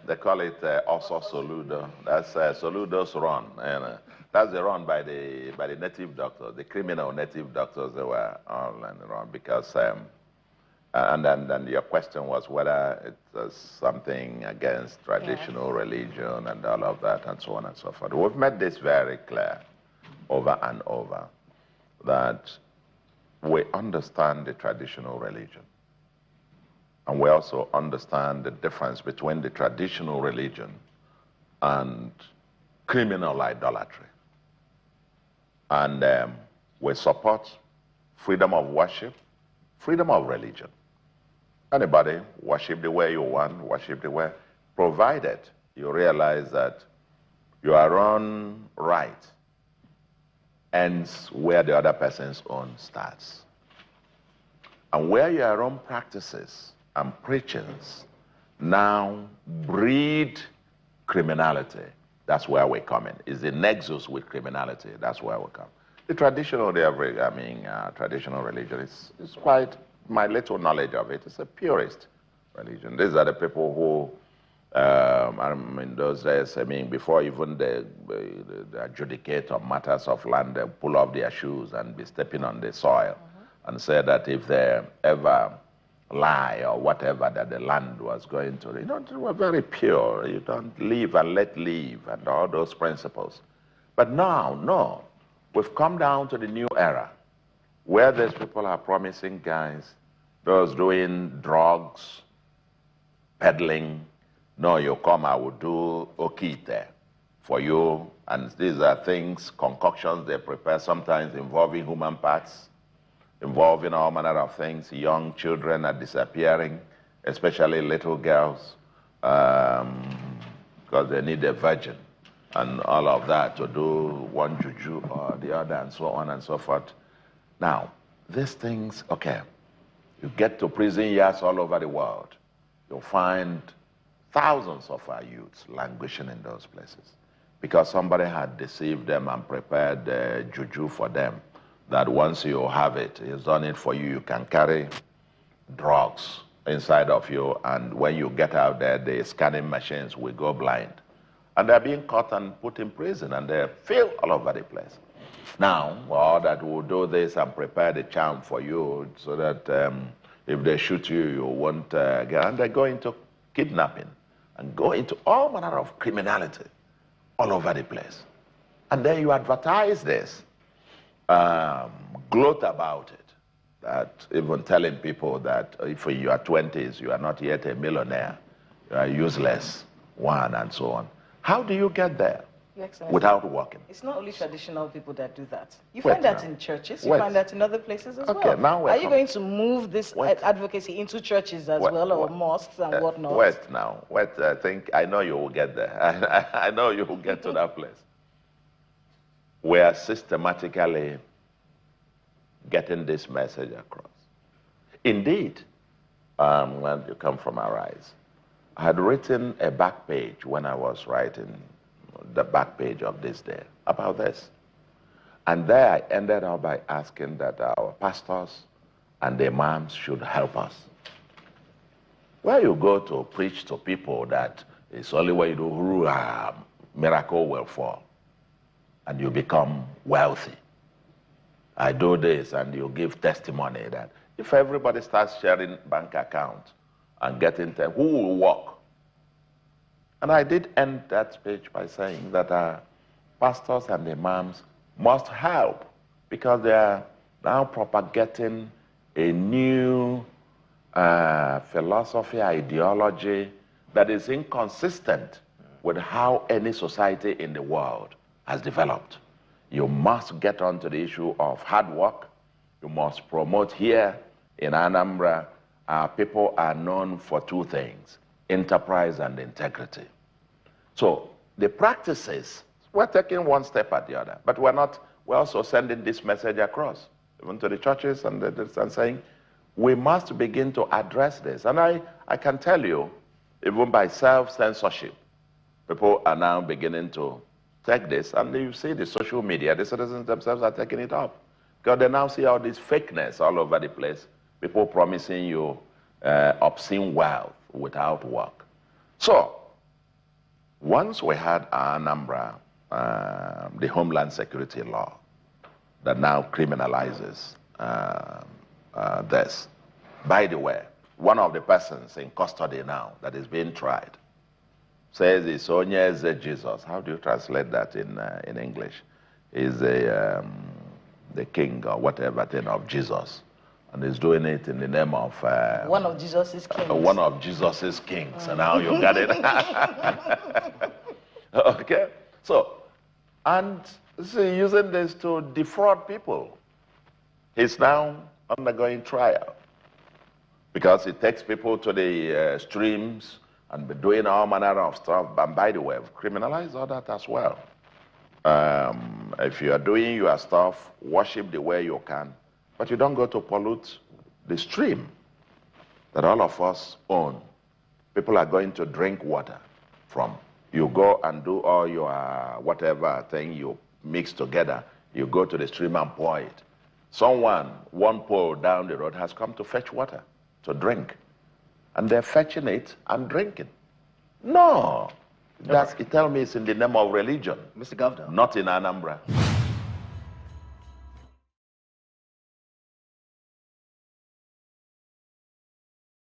They call it also Soludo. That's Soludo's run. And that's the run by the native doctors, the criminal native doctors. They were all on the run because, and then your question was whether it was something against traditional religion and all of that and so on and so forth. We've made this very clear over and over that we understand the traditional religion. And we also understand the difference between the traditional religion and criminal idolatry. And we support freedom of worship, freedom of religion. Anybody, worship the way you want, worship the way, provided you realize that your own right ends where the other person's own starts. And where your own practices and preachings now breed criminality, that's where we come in. It's the nexus with criminality, that's where we come. The traditional, traditional religion is quite, my little knowledge of it, is a purist religion. These are the people who, in those days, before even the adjudicate of matters of land, they pull off their shoes and be stepping on the soil and say that if they ever lie or whatever that the land was going to, they were very pure. You don't live and let live and all those principles. But now, no, we've come down to the new era where these people are promising guys, those doing drugs, peddling, no, you come, I will do okite for you. And these are things, concoctions they prepare, sometimes involving human parts, involving all manner of things. Young children are disappearing, especially little girls, because they need a virgin and all of that to do one juju or the other and so on and so forth. Now, these things, okay, you get to prison yards all over the world. You'll find thousands of our youths languishing in those places because somebody had deceived them and prepared juju for them, that once you have it, he's done it for you, you can carry drugs inside of you, and when you get out there, the scanning machines will go blind. And they're being caught and put in prison, and they're filled all over the place. Now, all that will do this and prepare the charm for you so that if they shoot you, you won't get, and they go into kidnapping and go into all manner of criminality all over the place. And then you advertise this, gloat about it, that even telling people that if in your 20s you are not yet a millionaire, you are useless, one, and so on. How do you get there without working? It's not only traditional people that do that. You find that in churches, you find that in other places as well. Now are you going to move this advocacy into churches as well, or mosques and whatnot? Wait, I think, I know you will get there. I know you will get to that place. We are systematically getting this message across. Indeed, when you come from Arise, I had written a back page when I was writing the back page of this day about this. And there I ended up by asking that our pastors and the imams should help us. Where you go to preach to people that it's only when you do miracle will fall and you become wealthy. I do this and you give testimony that if everybody starts sharing bank account and getting them, who will work? And I did end that speech by saying that our pastors and imams must help because they are now propagating a new philosophy, ideology that is inconsistent with how any society in the world has developed. You must get onto the issue of hard work. You must promote here in Anambra. Our people are known for two things, enterprise and integrity. So the practices, we're taking one step at the other, but we're also sending this message across, even to the churches and saying, we must begin to address this. And I can tell you, even by self-censorship, people are now beginning to take this, and you see the social media, the citizens themselves are taking it up. Because they now see all this fakeness all over the place, people promising you obscene wealth without work. So, Once we had Anambra, the Homeland Security law that now criminalizes this. By the way, one of the persons in custody now that is being tried says it's Onyeze Jesus. How do you translate that in English? Is the king or whatever thing of Jesus. And he's doing it in the name of... one of Jesus's kings. One of Jesus's kings. And now you got it. Okay? So, and see, using this to defraud people. He's now undergoing trial. Because it takes people to the streams and be doing all manner of stuff. But by the way, we've criminalized all that as well. If you are doing your stuff, worship the way you can. But you don't go to pollute the stream that all of us own. People are going to drink water from. You go and do all your whatever thing you mix together. You go to the stream and pour it. Someone, one pole down the road, has come to fetch water to drink. And they're fetching it and drinking. No. It tells me it's in the name of religion. Mr. Governor. Not in Anambra.